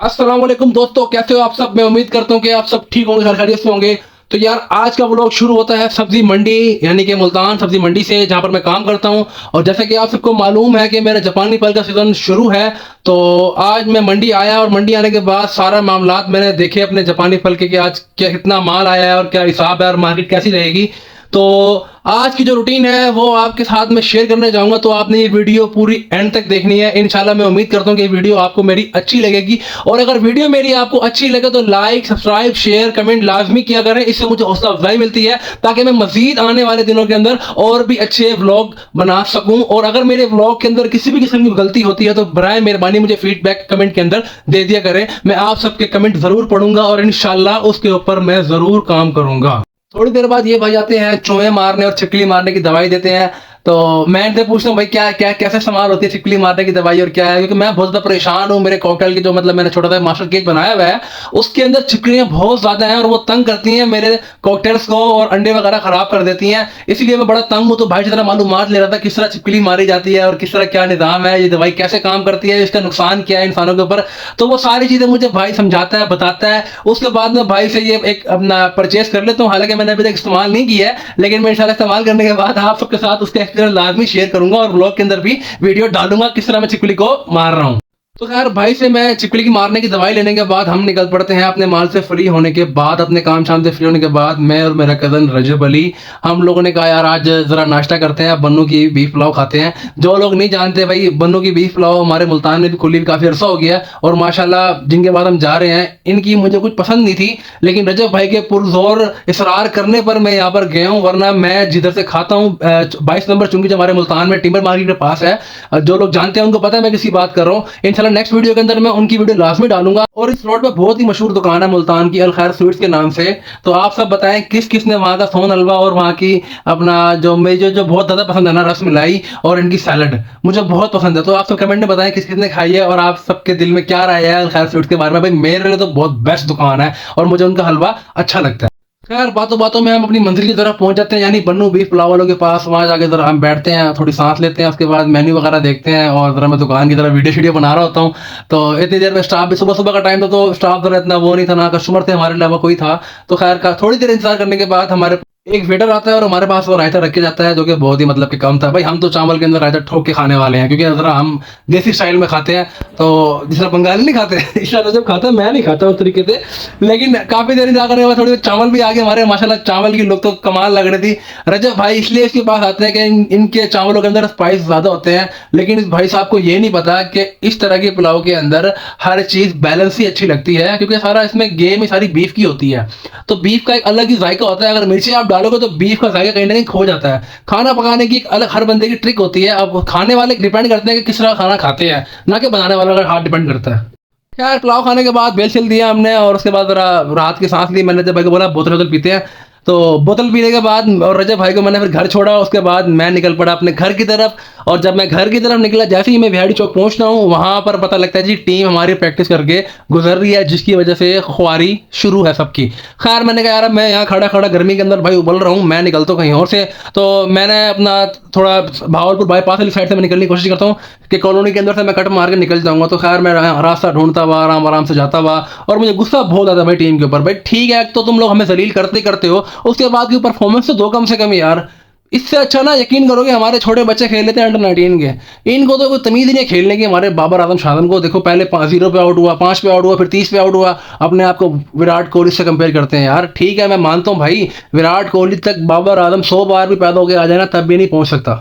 अस्सलाम वालेकुम दोस्तों, कैसे हो आप सब। मैं उम्मीद करता हूँ कि आप सब ठीक होंगे, खैर खैरियत से होंगे। तो यार आज का व्लॉग शुरू होता है सब्जी मंडी यानी कि मुल्तान सब्जी मंडी से, जहाँ पर मैं काम करता हूँ। और जैसे कि आप सबको मालूम है कि मेरा जापानी फल का सीजन शुरू है, तो आज मैं मंडी आया और मंडी आने के बाद सारा मामलात मैंने देखे अपने जापानी फल के कि आज क्या कितना माल आया है और क्या हिसाब है और मार्केट कैसी रहेगी। तो आज की जो रूटीन है वो आपके साथ में शेयर करने जाऊंगा, तो आपने ये वीडियो पूरी एंड तक देखनी है। इंशाल्लाह मैं उम्मीद करता हूँ कि ये वीडियो आपको मेरी अच्छी लगेगी। और अगर वीडियो मेरी आपको अच्छी लगे तो लाइक, सब्सक्राइब, शेयर, कमेंट लाजमी किया करें। इससे मुझे हौसला अफजाई मिलती है ताकि मैं मजीद आने वाले दिनों के अंदर और भी अच्छे व्लॉग बना सकूं। और अगर मेरे व्लॉग के अंदर किसी भी किस्म की गलती होती है तो बराए मेहरबानी मुझे फीडबैक कमेंट के अंदर दे दिया करें। मैं आप सबके कमेंट जरूर पढ़ूंगा और इंशाल्लाह उसके ऊपर मैं जरूर काम करूंगा। थोड़ी देर बाद ये भाई आते हैं, चूहे मारने और छिपकली मारने की दवाई देते हैं। तो मैं इनसे पूछता हूँ भाई क्या क्या कैसे इस्तेमाल होती है छिपकली मारने की दवाई और क्या है, क्योंकि मैं बहुत ज़्यादा परेशान हूँ। मेरे कॉकटेल की जो मतलब मैंने छोटा सा मास्टर केक बनाया हुआ है उसके अंदर छिपकलियाँ बहुत ज़्यादा हैं और वो तंग करती हैं मेरे कॉकटेल्स को और अंडे वगैरह ख़राब कर देती हैं। इसलिए मैं बड़ा तंग हूँ। तो भाई से तरह मालूमात ले रहा था किस तरह छिपकली मारी जाती है और किस तरह क्या निज़ाम है, ये दवाई कैसे काम करती है, इसका नुकसान क्या है इंसानों के ऊपर। तो वो सारी चीज़ें मुझे भाई समझाता है, बताता है। उसके बाद मैं भाई से ये एक अपना परचेस कर लेता हूँ। हालांकि मैंने अभी तक इस्तेमाल नहीं किया है, लेकिन मैं इंशाल्लाह इस्तेमाल करने के बाद आप सबके साथ उसका एक्सपीरियंस लाजमी शेयर करूंगा और ब्लॉग के अंदर भी वीडियो डालूंगा किस तरह मैं छिपकली को मार रहा हूँ। तो खैर भाई से मैं छिपकली की मारने की दवाई लेने के बाद हम निकल पड़ते हैं अपने माल से फ्री होने के बाद, अपने काम शाम से फ्री होने के बाद मैं और मेरा कज़न रजब अली हम लोगों ने कहा यार आज ज़रा नाश्ता करते हैं, बन्नू की बीफ पुलाव खाते हैं। जो लोग नहीं जानते भाई, बन्नू की बीफ पुलाव हमारे मुल्तान में भी खुली काफ़ी अरसा हो गया और माशाल्लाह जिनके बाद हम जा रहे हैं इनकी मुझे कुछ पसंद नहीं थी, लेकिन रजब भाई के पुरजोर इसरार करने पर मैं यहाँ पर गया हूँ। वरना मैं जिधर से खाता हूँ 22 नंबर चुंगी जो हमारे मुल्तान में टिम्बर मार्केट के पास है, जो लोग जानते हैं उनको पता है मैं किसी बात कर रहा हूँ। इंशाल्लाह नेक्स्ट वीडियो के अंदर मैं उनकी वीडियो लाजमी डालूंगा। और इस रोड पे बहुत ही मशहूर दुकान है मुल्तान की, अल खैर स्वीट्स के नाम से। तो आप सब बताएं किस किस ने वहाँ का सोन हलवा और वहाँ की अपना जो मुझे जो बहुत ज़्यादा पसंद है ना, रस मलाई और इनकी सैलड मुझे बहुत पसंद है। तो आप सब कमेंट में बताएं किस किस ने खाई है और आप सबके दिल में क्या राय है अल खैर स्वीट्स के बारे में। भाई मेरे लिए तो बहुत बेस्ट दुकान है और मुझे उनका हलवा अच्छा लगता है। खैर बातों बातों में हम अपनी मंजिल की तरफ पहुंच जाते हैं, यानी बन्नू बीफ पुलाव वालों के पास। वहां जाके जरा हम बैठते हैं, थोड़ी सांस लेते हैं, उसके बाद मेन्यू वगैरह देखते हैं और जरा मैं दुकान की तरफ वीडियो बना रहा होता हूँ। तो इतनी देर में स्टाफ भी, सुबह सुबह का टाइम था तो स्टाफ जरा इतना वो नहीं था, ना कस्टमर थे हमारे अलावा कोई था। तो खैर का थोड़ी देर इंतजार करने के बाद हमारे एक वेटर आता है और हमारे पास वो रायता रख के जाता है, जो कि बहुत ही मतलब कि कम था। भाई हम तो चावल के अंदर रायता ठोक के खाने वाले हैं, क्योंकि जरा हम देसी स्टाइल में खाते हैं। तो जिस तरह बंगाली नहीं खाते इस तरह जब खाता है मैं नहीं खाता उस तरीके से। लेकिन काफ़ी देर इंतजार करने के बाद थोड़ी देर चावल भी आ गए हमारे। माशाल्लाह चावल की लोग तो कमाल लग रही थी। रजब भाई इसलिए इसके पास आते हैं कि इनके चावलों के अंदर स्पाइस ज़्यादा होते हैं, लेकिन इस भाई साहब को ये नहीं पता कि इस तरह के पुलाव के अंदर हर चीज़ बैलेंस ही अच्छी लगती है, क्योंकि सारा इसमें गेम ही सारी बीफ की होती है। तो बीफ का एक अलग ही जायका होता है। अगर मिर्ची आप डालोगे तो बीफ का जायका कहीं ना कहीं खो जाता है। खाना पकाने की एक अलग हर बंदे की ट्रिक होती है। अब खाने वाले डिपेंड करते हैं कि किस तरह खाना खाते हैं, ना कि बनाने वाला का हाथ डिपेंड करता है। खैर पुलाव खाने के बाद बेल छिल दिया हमने और उसके बाद जरा रात की सांस ली। मैंने जब भाई को बोला बोतल बोतल पीते हैं, तो बोतल पीने के बाद और रजब भाई को मैंने फिर घर छोड़ा। उसके बाद मैं निकल पड़ा अपने घर की तरफ। और जब मैं घर की तरफ निकला, जैसे ही मैं बिहाड़ी चौक पहुंचता हूँ वहां पर पता लगता है जी टीम हमारी प्रैक्टिस करके गुजर रही है, जिसकी वजह से खुआरी शुरू है सबकी। खैर मैंने कहा यार मैं यहाँ खड़ा खड़ा गर्मी के अंदर भाई उबल रहा हूँ, मैं निकलता हूँ कहीं और से। तो मैंने अपना थोड़ा भावलपुर बाईपास वाली साइड से मैं निकलने की कोशिश करता हूँ कि कॉलोनी के अंदर से मैं कट मार के निकल जाऊंगा। तो खैर मैं रास्ता ढूंढता हुआ आराम आराम से जाता हुआ और मुझे गुस्सा बहुत आता भाई टीम के ऊपर। भाई ठीक है तो तुम लोग हमें जलील करते करते हो, उसके बाद की परफॉर्मेंस तो दो कम से कम यार। इससे अच्छा ना यकीन करोगे हमारे छोटे बच्चे खेल लेते हैं अंडर 19 के, इनको तो कोई तमीज़ ही नहीं है खेलने की। हमारे बाबर आजम शादन को देखो, पहले 0 पे आउट हुआ, 5 पे आउट हुआ, फिर 30 पे आउट हुआ। अपने आप को विराट कोहली से कंपेयर करते हैं यार। ठीक है मैं मानता हूँ भाई विराट कोहली तक बाबर आजम 100 बार भी पैदा होकर आ जाए ना तब भी नहीं पहुंच सकता।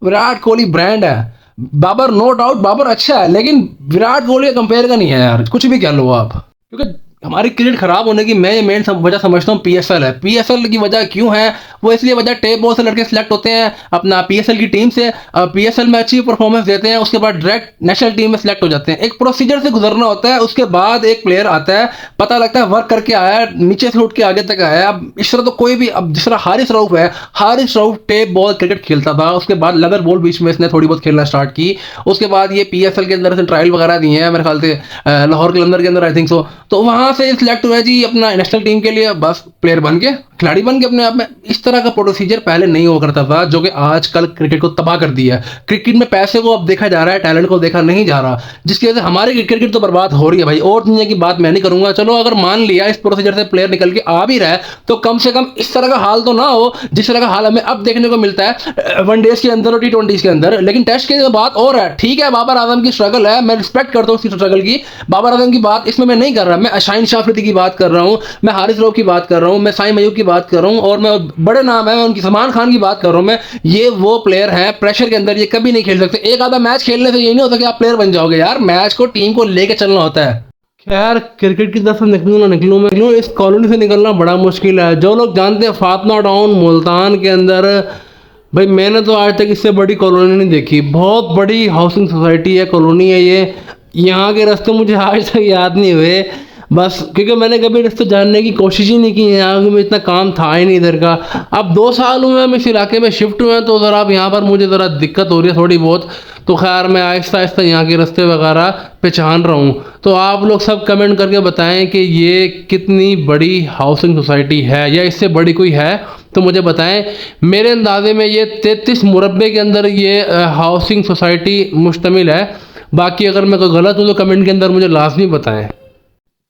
विराट कोहली ब्रांड है, बाबर नो डाउट बाबर अच्छा है, लेकिन विराट कोहली कंपेयर का नहीं है यार, कुछ भी कह लो आप। क्योंकि हमारी क्रिकेट खराब होने की मैं मेन वजह समझता हूँ पीएसएल है। पीएसएल की वजह क्यों है, वो इसलिए वजह टेप बॉल से लड़के सिलेक्ट होते हैं अपना पीएसएल की टीम से, पीएसएल में अच्छी परफॉर्मेंस देते हैं, उसके बाद डायरेक्ट नेशनल टीम में सिलेक्ट हो जाते हैं। एक प्रोसीजर से गुजरना होता है, उसके बाद एक प्लेयर आता है, पता लगता है वर्क करके आया है, नीचे से उठ के आगे तक आया है। अब इस तरह तो कोई भी, अब जिस तरह हारिस रऊफ है, Haris Rauf tape ball cricket खेलता था, उसके बाद लेदर बॉल बीच में इसने थोड़ी बहुत खेलना स्टार्ट की। उसके बाद ये पीएसएल के अंदर से ट्रायल वगैरह दिए हैं मेरे ख्याल से लाहौर कलंदर के अंदर आई थिंक सो। तो वहाँ से सिलेक्ट हुआ जी अपना नेशनल टीम के लिए, बस प्लेयर बन के खिलाड़ी बन के अपने आप में, इस तरह का प्रोसीजर पहले नहीं हुआ करता था, जो कि आजकल क्रिकेट को तबाह कर दिया है। क्रिकेट में पैसे को अब देखा जा रहा है, टैलेंट को देखा नहीं जा रहा, जिसकी वजह से हमारी क्रिकेट तो बर्बाद हो रही है भाई। और दुनिया की बात मैं नहीं करूंगा, चलो अगर मान लिया इस प्रोसीजर से प्लेयर निकल के आ भी रहा है, तो कम से कम इस तरह का हाल तो ना हो जिस तरह का हाल हमें अब देखने को मिलता है वनडेज के अंदर और टी20 के अंदर। लेकिन टेस्ट की बात और है, ठीक है, बाबर आजम की स्ट्रगल है, मैं रिस्पेक्ट करता हूँ उसकी स्ट्रगल की। बाबर आजम की बात इसमें मैं नहीं कर रहा, मैं शाहीन शाह अफरीदी की बात कर रहा हूँ, मैं हारिस रऊफ की बात कर रहा हूँ, मैं साइम अयूब की बात कर रहा हूँ, और मैं बड़े नाम है, मैं उनकी सलमान खान की बात कर रहा हूँ। मैं ये वो प्लेयर हैं प्रेशर के अंदर ये कभी नहीं खेल सकते। एक आधा मैच खेलने से ये नहीं होता कि आप प्लेयर बन जाओगे यार, मैच को टीम को लेके चलना होता है। खैर, क्रिकेट की तरफ से निकलूँ ना निकलूँ, इस कॉलोनी से निकलना बड़ा मुश्किल है। जो लोग जानते हैं फातमा टाउन मुल्तान के अंदर, भाई मैंने तो आज तक इससे बड़ी कॉलोनी नहीं देखी। बहुत बड़ी हाउसिंग सोसाइटी है, कॉलोनी है ये। यहाँ के रास्ते मुझे आज तक याद नहीं हुए, बस क्योंकि मैंने कभी रास्ते जानने की कोशिश ही नहीं की। यहाँ में इतना काम था ही नहीं इधर का। अब 2 साल हुए हम इस इलाके में शिफ्ट हुए हैं, तो ज़रा अब यहाँ पर मुझे ज़रा दिक्कत हो रही है थोड़ी बहुत। तो खैर मैं आहिस्ता आहिस्ता यहाँ के रास्ते वगैरह पहचान रहा हूँ। तो आप लोग सब कमेंट करके बताएं कि ये कितनी बड़ी हाउसिंग सोसाइटी है, या इससे बड़ी कोई है तो मुझे बताएं। मेरे अंदाजे में ये 33 मुरब्बे के अंदर ये हाउसिंग सोसाइटी मुश्तमिल है। बाकी अगर मैं कोई गलत हूँ तो कमेंट के अंदर मुझे लाजमी बताएं।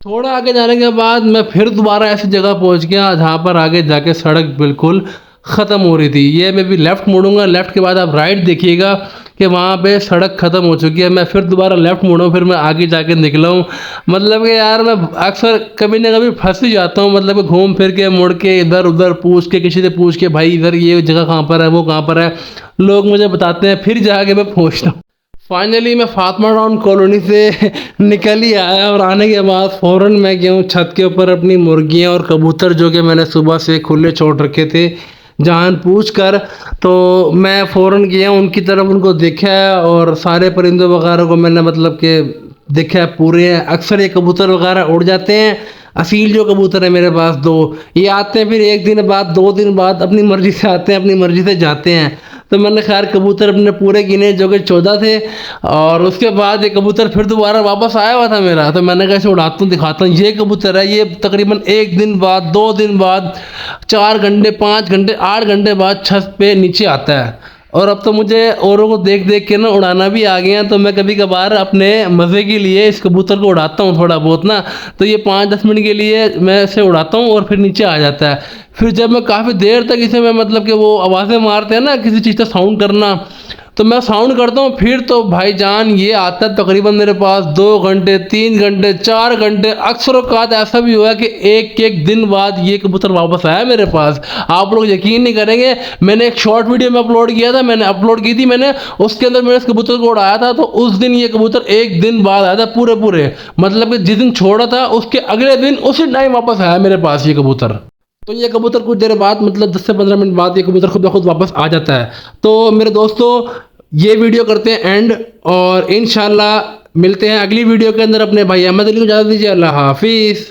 थोड़ा आगे जाने के बाद मैं फिर दोबारा ऐसी जगह पहुंच गया जहाँ पर आगे जाके सड़क बिल्कुल ख़त्म हो रही थी। ये मैं भी लेफ़्ट मुड़ूंगा, लेफ़्ट के बाद आप राइट देखिएगा कि वहाँ पे सड़क ख़त्म हो चुकी है। मैं फिर दोबारा लेफ़्ट मुड़ा, फिर मैं आगे जाके निकला हूँ। मतलब कि यार मैं अक्सर कभी ना कभी फंस ही जाता हूँ, मतलब कि घूम फिर के मुड़ के इधर उधर पूछ के, किसी से पूछ के भाई इधर ये जगह कहाँ पर है, वो कहाँ पर है, लोग मुझे बताते हैं, फिर जाके मैं पहुँचता हूँ। फाइनली मैं फातमा टाउन कॉलोनी से निकल ही आया, और आने के बाद फ़ौरन मैं गया हूँ छत के ऊपर अपनी मुर्गियाँ और कबूतर जो कि मैंने सुबह से खुले छोड़ रखे थे जान पूछ कर। तो मैं फ़ौरन गया उनकी तरफ, उनको देखा और सारे परिंदों वगैरह को मैंने मतलब कि देखा पूरे हैं। अक्सर ये कबूतर वगैरह उड़ जाते हैं। असील जो कबूतर है मेरे पास 2, ये आते हैं फिर 1 दिन बाद 2 दिन बाद अपनी मर्ज़ी से आते हैं, अपनी मर्ज़ी से जाते हैं। तो मैंने खैर कबूतर अपने पूरे गिने जो कि 14 थे, और उसके बाद ये कबूतर फिर दोबारा वापस आया हुआ था मेरा। तो मैंने कहा इसे उड़ाता हूँ, दिखाता हूँ। ये कबूतर है, ये तकरीबन 1 दिन बाद 2 दिन बाद 4 घंटे 5 घंटे 8 घंटे बाद छत पे नीचे आता है। और अब तो मुझे औरों को देख देख के ना उड़ाना भी आ गया, तो मैं कभी कभार अपने मज़े के लिए इस कबूतर को उड़ाता हूँ थोड़ा बहुत ना। तो ये 5-10 मिनट के लिए मैं इसे उड़ाता हूँ और फिर नीचे आ जाता है। फिर जब मैं काफ़ी देर तक इसे मैं मतलब कि वो आवाज़ें मारते हैं ना किसी चीज़ का साउंड करना, तो मैं साउंड करता हूँ, फिर तो भाईजान ये आता है तकरीबन मेरे पास 2 घंटे 3 घंटे 4 घंटे। अक्सर औक़ात ऐसा भी हुआ कि एक दिन बाद ये कबूतर वापस आया मेरे पास। आप लोग यकीन नहीं करेंगे, मैंने एक शॉर्ट वीडियो में अपलोड किया था, मैंने अपलोड की थी मैंने, उसके अंदर मैंने इस कबूतर को उड़ाया था। तो उस दिन ये कबूतर 1 दिन बाद आया था पूरे, मतलब कि जिस दिन छोड़ा था उसके अगले दिन उसी टाइम वापस आया मेरे पास ये कबूतर। तो ये कबूतर कुछ देर बाद मतलब 10 से 15 मिनट बाद ये कबूतर खुद ब खुद वापस आ जाता है। तो मेरे दोस्तों ये वीडियो करते हैं एंड, और इंशाल्लाह मिलते हैं अगली वीडियो के अंदर। अपने भाई अहमद अली को इजाज़त दीजिए। अल्लाह हाफिज़।